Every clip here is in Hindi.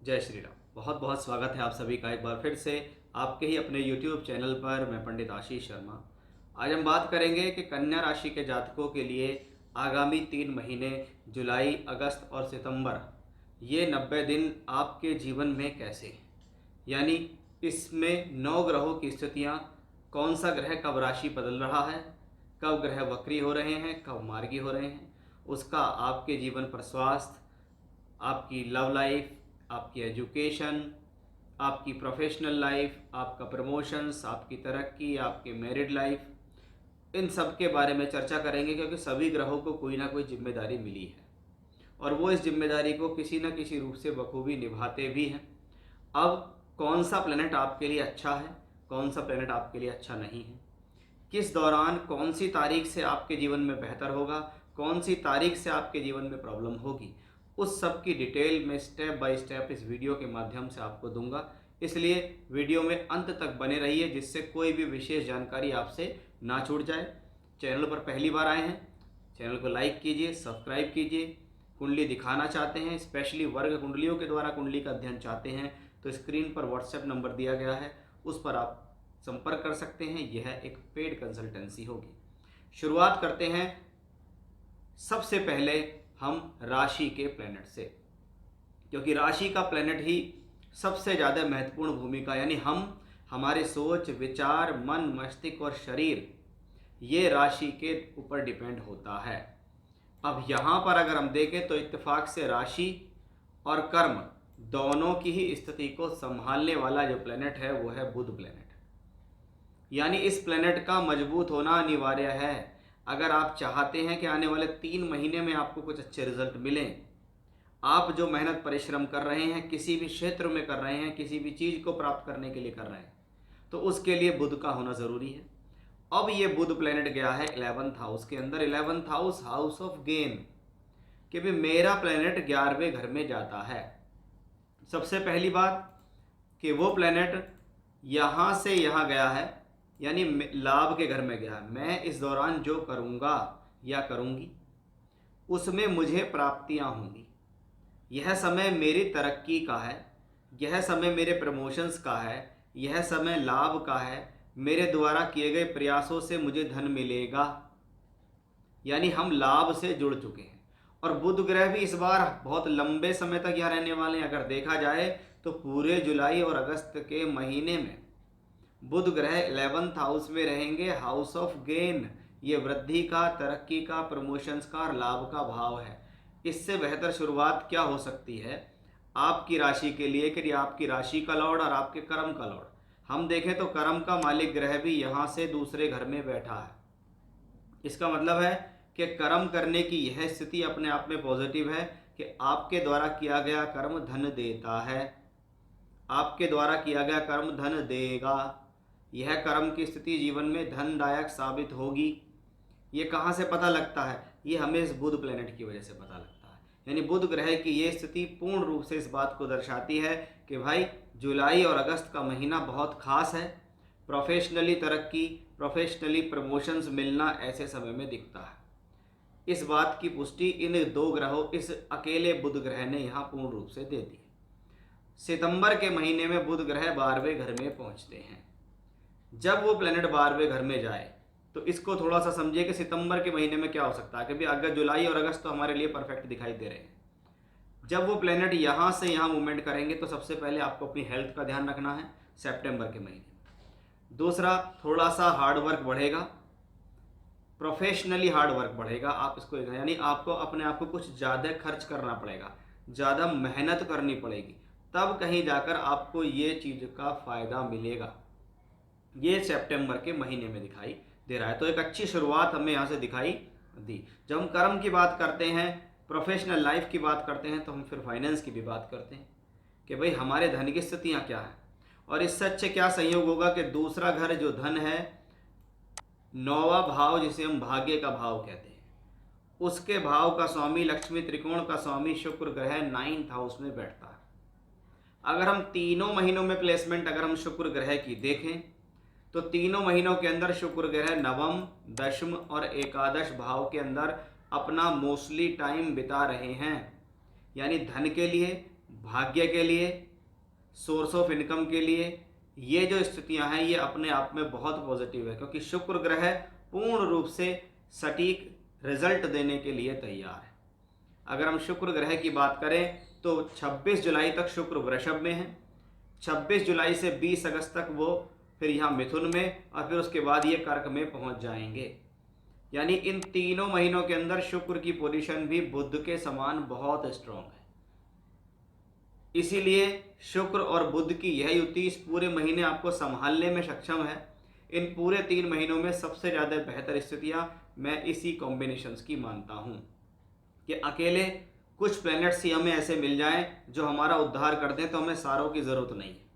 जय श्री राम। बहुत बहुत स्वागत है आप सभी का एक बार फिर से आपके ही अपने YouTube चैनल पर। मैं पंडित आशीष शर्मा। आज हम बात करेंगे कि कन्या राशि के जातकों के लिए आगामी 3 महीने जुलाई, अगस्त और सितंबर, ये 90 दिन आपके जीवन में कैसे, यानी इसमें 9 ग्रहों की स्थितियाँ, कौन सा ग्रह कब राशि बदल रहा है, कब ग्रह वक्री हो रहे हैं, कब मार्गी हो रहे हैं, उसका आपके जीवन पर स्वास्थ्य, आपकी लव लाइफ, आपकी एजुकेशन, आपकी प्रोफेशनल लाइफ, आपका प्रमोशंस, आपकी तरक्की, आपके मैरिड लाइफ, इन सब के बारे में चर्चा करेंगे क्योंकि सभी ग्रहों को कोई ना कोई जिम्मेदारी मिली है और वो इस जिम्मेदारी को किसी न किसी रूप से बखूबी निभाते भी हैं। अब कौन सा प्लेनेट आपके लिए अच्छा है, कौन सा प्लेनेट आपके लिए अच्छा नहीं है, किस दौरान कौन सी तारीख से आपके जीवन में बेहतर होगा, कौन सी तारीख से आपके जीवन में प्रॉब्लम होगी, उस सब की डिटेल में स्टेप बाय स्टेप इस वीडियो के माध्यम से आपको दूंगा। इसलिए वीडियो में अंत तक बने रहिए जिससे कोई भी विशेष जानकारी आपसे ना छूट जाए। चैनल पर पहली बार आए हैं, चैनल को लाइक कीजिए, सब्सक्राइब कीजिए। कुंडली दिखाना चाहते हैं, स्पेशली वर्ग कुंडलियों के द्वारा कुंडली का अध्ययन चाहते हैं तो स्क्रीन पर व्हाट्सएप नंबर दिया गया है, उस पर आप संपर्क कर सकते हैं। यह एक पेड कंसल्टेंसी होगी। शुरुआत करते हैं सबसे पहले हम राशि के प्लेनेट से, क्योंकि राशि का प्लेनेट ही सबसे ज़्यादा महत्वपूर्ण भूमिका, यानी हमारे सोच, विचार, मन, मस्तिष्क और शरीर, ये राशि के ऊपर डिपेंड होता है। अब यहाँ पर अगर हम देखें तो इत्तेफाक से राशि और कर्म दोनों की ही स्थिति को संभालने वाला जो प्लेनेट है वो है बुध प्लेनेट। यानी इस प्लेनेट का मजबूत होना अनिवार्य है। अगर आप चाहते हैं कि आने वाले 3 महीने में आपको कुछ अच्छे रिजल्ट मिलें, आप जो मेहनत परिश्रम कर रहे हैं, किसी भी क्षेत्र में कर रहे हैं, किसी भी चीज़ को प्राप्त करने के लिए कर रहे हैं, तो उसके लिए बुध का होना ज़रूरी है। अब ये बुध प्लेनेट गया है 11th हाउस के अंदर। 11th house, house of gain, कि भी मेरा प्लेनेट 11वें घर में जाता है। सबसे पहली बात कि वो प्लेनेट यहाँ से यहाँ गया है, यानी लाभ के घर में गया है। मैं इस दौरान जो करूँगा या करूँगी उसमें मुझे प्राप्तियाँ होंगी। यह समय मेरी तरक्की का है, यह समय मेरे प्रमोशंस का है, यह समय लाभ का है। मेरे द्वारा किए गए प्रयासों से मुझे धन मिलेगा, यानी हम लाभ से जुड़ चुके हैं। और बुध ग्रह भी इस बार बहुत लंबे समय तक यहाँ रहने वाले हैं। अगर देखा जाए तो पूरे जुलाई और अगस्त के महीने में बुध ग्रह 11th हाउस में रहेंगे। हाउस ऑफ गेन, ये वृद्धि का, तरक्की का, प्रमोशंस का और लाभ का भाव है। इससे बेहतर शुरुआत क्या हो सकती है आपकी राशि के लिए कि आपकी राशि का लॉर्ड और आपके कर्म का लॉर्ड, हम देखें तो कर्म का मालिक ग्रह भी यहाँ से दूसरे घर में बैठा है। इसका मतलब है कि कर्म करने की यह स्थिति अपने आप में पॉजिटिव है कि आपके द्वारा किया गया कर्म धन देता है, आपके द्वारा किया गया कर्म धन देगा। यह कर्म की स्थिति जीवन में धनदायक साबित होगी। ये कहाँ से पता लगता है? ये हमें इस बुध प्लेनेट की वजह से पता लगता है। यानी बुध ग्रह की ये स्थिति पूर्ण रूप से इस बात को दर्शाती है कि भाई जुलाई और अगस्त का महीना बहुत खास है। प्रोफेशनली तरक्की, प्रोफेशनली प्रमोशंस मिलना ऐसे समय में दिखता है। इस बात की पुष्टि इन 2 ग्रहों, इस अकेले बुध ग्रह ने यहाँ पूर्ण रूप से दे दी है। सितंबर के महीने में बुध ग्रह 12वें घर में पहुँचते हैं। जब वो प्लेनेट 12वें घर में जाए तो इसको थोड़ा सा समझिए कि सितंबर के महीने में क्या हो सकता है। क्योंकि अगर जुलाई और अगस्त तो हमारे लिए परफेक्ट दिखाई दे रहे हैं। जब वो प्लेनेट यहाँ से यहाँ मूवमेंट करेंगे तो सबसे पहले आपको अपनी हेल्थ का ध्यान रखना है सितंबर के महीने में। दूसरा, थोड़ा सा हार्ड वर्क बढ़ेगा, प्रोफेशनली हार्ड वर्क बढ़ेगा। आप इसको, यानी आपको अपने आप को कुछ ज़्यादा खर्च करना पड़ेगा, ज़्यादा मेहनत करनी पड़ेगी, तब कहीं जाकर आपको ये चीज़ का फ़ायदा मिलेगा। ये सितंबर के महीने में दिखाई दे रहा है। तो एक अच्छी शुरुआत हमें यहाँ से दिखाई दी। जब हम कर्म की बात करते हैं, प्रोफेशनल लाइफ की बात करते हैं, तो हम फिर फाइनेंस की भी बात करते हैं कि भाई हमारे धन की स्थितियाँ क्या हैं। और इससे अच्छे क्या संयोग होगा कि दूसरा घर जो धन है, 9वां भाव जिसे हम भाग्य का भाव कहते हैं, उसके भाव का स्वामी, लक्ष्मी त्रिकोण का स्वामी शुक्र ग्रह 9th हाउस में बैठता है। अगर हम तीनों महीनों में प्लेसमेंट अगर हम शुक्र ग्रह की देखें तो तीनों महीनों के अंदर शुक्र ग्रह 9th, 10th और 11th भाव के अंदर अपना मोस्टली टाइम बिता रहे हैं। यानी धन के लिए, भाग्य के लिए, सोर्स ऑफ इनकम के लिए, ये जो स्थितियां हैं ये अपने आप में बहुत पॉजिटिव है, क्योंकि शुक्र ग्रह पूर्ण रूप से सटीक रिजल्ट देने के लिए तैयार है। अगर हम शुक्र ग्रह की बात करें तो 26 जुलाई तक शुक्र वृषभ में है, 26 जुलाई से 20 अगस्त तक वो फिर यहाँ मिथुन में, और फिर उसके बाद ये कर्क में पहुंच जाएंगे। यानी इन तीनों महीनों के अंदर शुक्र की पोजीशन भी बुध के समान बहुत स्ट्रांग है। इसीलिए शुक्र और बुध की यह युति इस पूरे महीने आपको संभालने में सक्षम है। इन पूरे 3 महीनों में सबसे ज़्यादा बेहतर स्थितियां मैं इसी कॉम्बिनेशंस की मानता हूं कि अकेले कुछ प्लैनेट्स ही हमें ऐसे मिल जाएं जो हमारा उद्धार कर दें, तो हमें सारों की ज़रूरत नहीं है।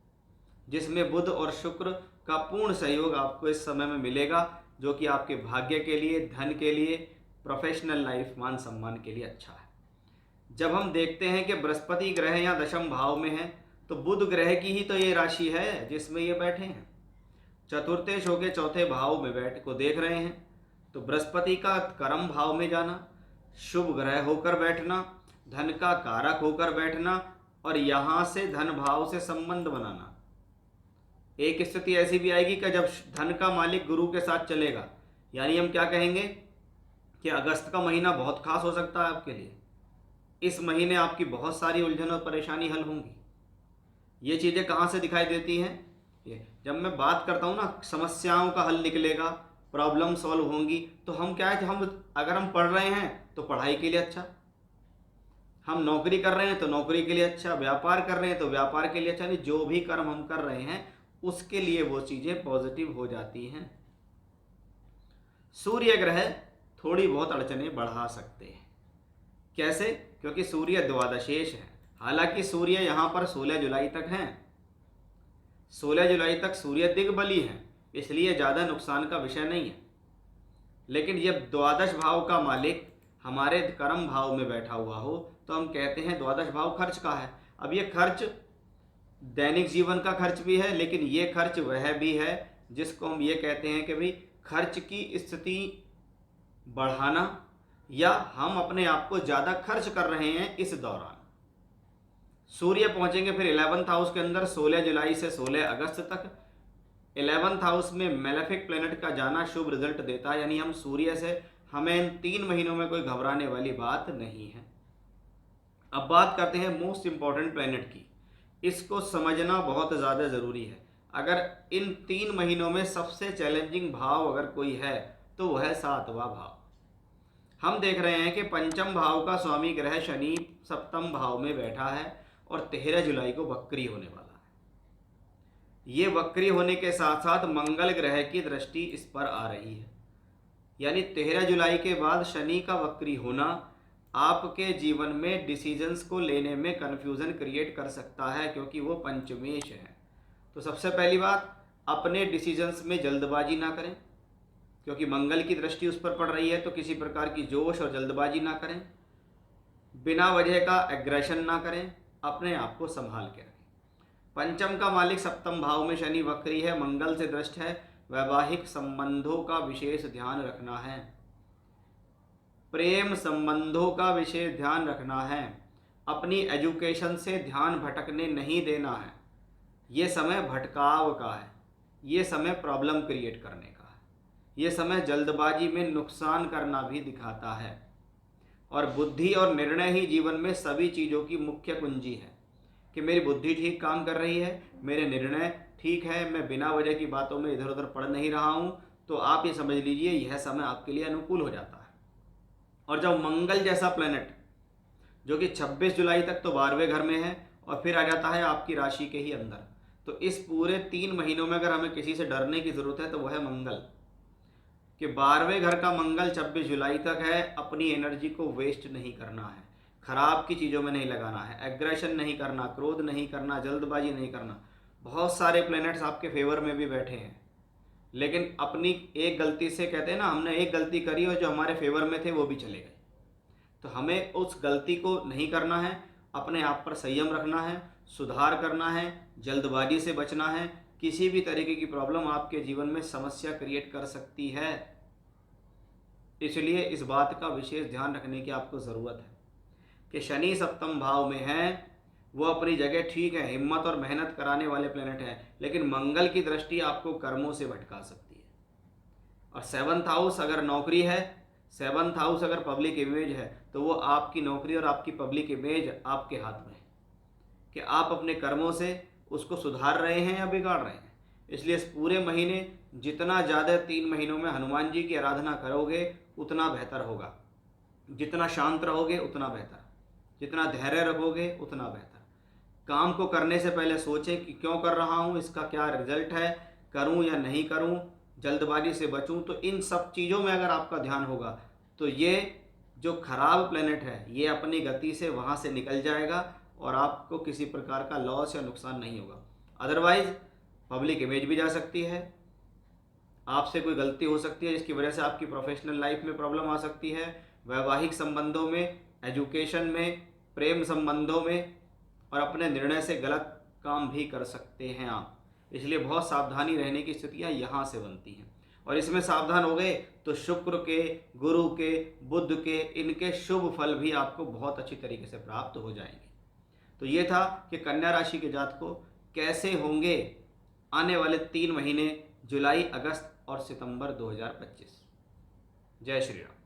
जिसमें बुध और शुक्र का पूर्ण सहयोग आपको इस समय में मिलेगा, जो कि आपके भाग्य के लिए, धन के लिए, प्रोफेशनल लाइफ, मान सम्मान के लिए अच्छा है। जब हम देखते हैं कि बृहस्पति ग्रह या दशम भाव में है, तो बुध ग्रह की ही तो ये राशि है जिसमें ये बैठे हैं। चतुर्थेश होके चौथे भाव में बैठ को देख रहे हैं, तो बृहस्पति का कर्म भाव में जाना, शुभ ग्रह होकर बैठना, धन का कारक होकर बैठना, और यहां से धन भाव से संबंध बनाना। एक स्थिति ऐसी भी आएगी कि जब धन का मालिक गुरु के साथ चलेगा, यानी हम क्या कहेंगे कि अगस्त का महीना बहुत खास हो सकता है आपके लिए। इस महीने आपकी बहुत सारी उलझन और परेशानी हल होंगी। ये चीज़ें कहाँ से दिखाई देती हैं? ये जब मैं बात करता हूँ ना, समस्याओं का हल निकलेगा, प्रॉब्लम सॉल्व होंगी, तो हम क्या है कि अगर हम पढ़ रहे हैं तो पढ़ाई के लिए अच्छा, हम नौकरी कर रहे हैं तो नौकरी के लिए अच्छा, व्यापार कर रहे हैं तो व्यापार के लिए अच्छा, नहीं जो भी कर्म हम कर रहे हैं उसके लिए वो चीज़ें पॉजिटिव हो जाती हैं। सूर्य ग्रह थोड़ी बहुत अड़चनें बढ़ा सकते हैं। कैसे? क्योंकि सूर्य द्वादशेश है। हालांकि सूर्य यहाँ पर 16 जुलाई तक हैं, 16 जुलाई तक सूर्य दिग्बली हैं, इसलिए ज़्यादा नुकसान का विषय नहीं है। लेकिन जब द्वादश भाव का मालिक हमारे कर्म भाव में बैठा हुआ हो, तो हम कहते हैं द्वादश भाव खर्च का है। अब ये खर्च दैनिक जीवन का खर्च भी है, लेकिन ये खर्च वह भी है जिसको हम ये कहते हैं कि भाई खर्च की स्थिति बढ़ाना, या हम अपने आप को ज़्यादा खर्च कर रहे हैं इस दौरान। सूर्य पहुंचेंगे फिर 11th हाउस के अंदर 16 जुलाई से 16 अगस्त तक। 11th हाउस में मेलेफिक प्लेनेट का जाना शुभ रिजल्ट देता है, यानी हम सूर्य से हमें इन 3 महीनों में कोई घबराने वाली बात नहीं है। अब बात करते हैं मोस्ट इंपॉर्टेंट प्लेनेट की। इसको समझना बहुत ज़्यादा ज़रूरी है। अगर इन 3 महीनों में सबसे चैलेंजिंग भाव अगर कोई है तो वह है 7वां भाव। हम देख रहे हैं कि पंचम भाव का स्वामी ग्रह शनि सप्तम भाव में बैठा है और 13 जुलाई को वक्री होने वाला है। ये वक्री होने के साथ साथ मंगल ग्रह की दृष्टि इस पर आ रही है, यानी 13 जुलाई के बाद शनि का वक्री होना आपके जीवन में डिसीजंस को लेने में कन्फ्यूज़न क्रिएट कर सकता है, क्योंकि वो पंचमेश है। तो सबसे पहली बात, अपने डिसीजंस में जल्दबाजी ना करें, क्योंकि मंगल की दृष्टि उस पर पड़ रही है, तो किसी प्रकार की जोश और जल्दबाजी ना करें, बिना वजह का एग्रेशन ना करें, अपने आप को संभाल के रखें। पंचम का मालिक सप्तम भाव में शनि वक्री है, मंगल से दृष्ट है। वैवाहिक संबंधों का विशेष ध्यान रखना है, प्रेम संबंधों का विशेष ध्यान रखना है, अपनी एजुकेशन से ध्यान भटकने नहीं देना है। ये समय भटकाव का है, ये समय प्रॉब्लम क्रिएट करने का है, ये समय जल्दबाजी में नुकसान करना भी दिखाता है। और बुद्धि और निर्णय ही जीवन में सभी चीज़ों की मुख्य कुंजी है कि मेरी बुद्धि ठीक काम कर रही है, मेरे निर्णय ठीक है, मैं बिना वजह की बातों में इधर उधर पड़ नहीं रहा हूँ, तो आप ये समझ लीजिए यह समय आपके लिए अनुकूल हो जाता है। और जब मंगल जैसा प्लेनेट जो कि 26 जुलाई तक तो 12वें घर में है और फिर आ जाता है आपकी राशि के ही अंदर, तो इस पूरे 3 महीनों में अगर हमें किसी से डरने की ज़रूरत है तो वह है मंगल, कि 12वें घर का मंगल 26 जुलाई तक है। अपनी एनर्जी को वेस्ट नहीं करना है, खराब की चीज़ों में नहीं लगाना है, एग्रेशन नहीं करना, क्रोध नहीं करना, जल्दबाजी नहीं करना। बहुत सारे प्लैनेट्स आपके फेवर में भी बैठे हैं, लेकिन अपनी एक गलती से, कहते हैं ना, हमने एक गलती करी और जो हमारे फेवर में थे वो भी चले गए। तो हमें उस गलती को नहीं करना है, अपने आप पर संयम रखना है, सुधार करना है, जल्दबाजी से बचना है। किसी भी तरीके की प्रॉब्लम आपके जीवन में समस्या क्रिएट कर सकती है, इसलिए इस बात का विशेष ध्यान रखने की आपको ज़रूरत है कि शनि सप्तम भाव में है, वो अपनी जगह ठीक है, हिम्मत और मेहनत कराने वाले प्लेनेट हैं, लेकिन मंगल की दृष्टि आपको कर्मों से भटका सकती है। और सेवन्थ हाउस अगर नौकरी है, सेवन्थ हाउस अगर पब्लिक इमेज है, तो वो आपकी नौकरी और आपकी पब्लिक इमेज आपके हाथ में है कि आप अपने कर्मों से उसको सुधार रहे हैं या बिगाड़ रहे हैं। इसलिए इस पूरे महीने जितना ज़्यादा 3 महीनों में हनुमान जी की आराधना करोगे उतना बेहतर होगा। जितना शांत रहोगे उतना बेहतर, जितना धैर्य रखोगे उतना बेहतर। काम को करने से पहले सोचें कि क्यों कर रहा हूँ, इसका क्या रिजल्ट है, करूँ या नहीं करूँ, जल्दबाजी से बचूँ। तो इन सब चीज़ों में अगर आपका ध्यान होगा तो ये जो खराब प्लेनेट है ये अपनी गति से वहाँ से निकल जाएगा और आपको किसी प्रकार का लॉस या नुकसान नहीं होगा। अदरवाइज पब्लिक इमेज भी जा सकती है, आपसे कोई गलती हो सकती है जिसकी वजह से आपकी प्रोफेशनल लाइफ में प्रॉब्लम आ सकती है, वैवाहिक संबंधों में, एजुकेशन में, प्रेम संबंधों में, और अपने निर्णय से गलत काम भी कर सकते हैं आप। इसलिए बहुत सावधानी रहने की स्थितियाँ यहाँ से बनती हैं। और इसमें सावधान हो गए तो शुक्र के, गुरु के, बुध के, इनके शुभ फल भी आपको बहुत अच्छी तरीके से प्राप्त हो जाएंगे। तो ये था कि कन्या राशि के जातकों कैसे होंगे आने वाले 3 महीने, जुलाई, अगस्त और सितंबर 2025। जय श्री राम।